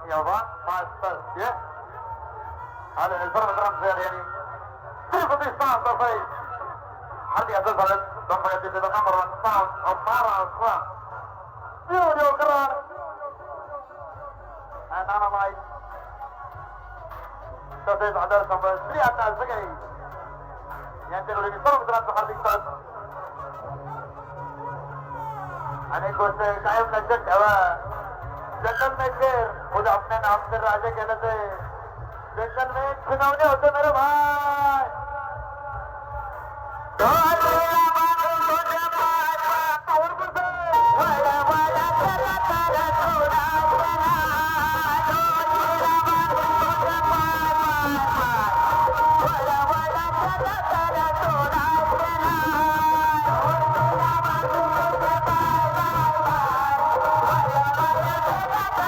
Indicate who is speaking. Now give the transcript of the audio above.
Speaker 1: यव्वा मास्तर ये आले सर्वत्राम सर यांनी तिरुपती स्थान तसाई हार्दिक अभिनंदन दंपतीचे number 1 sound of Maharashtra video करा नाना माई तसेच आदर संबंध श्री आता सगळे यांच्याकडे मी सर्व मित्रांचं हार्दिक स्वागत अनेक गोष्ट कायम लक्षात ठेवा जंगल में शेर मुझे अपने नाम से राजे केलं ते जंगल में चुनावणे होते मेरे भाई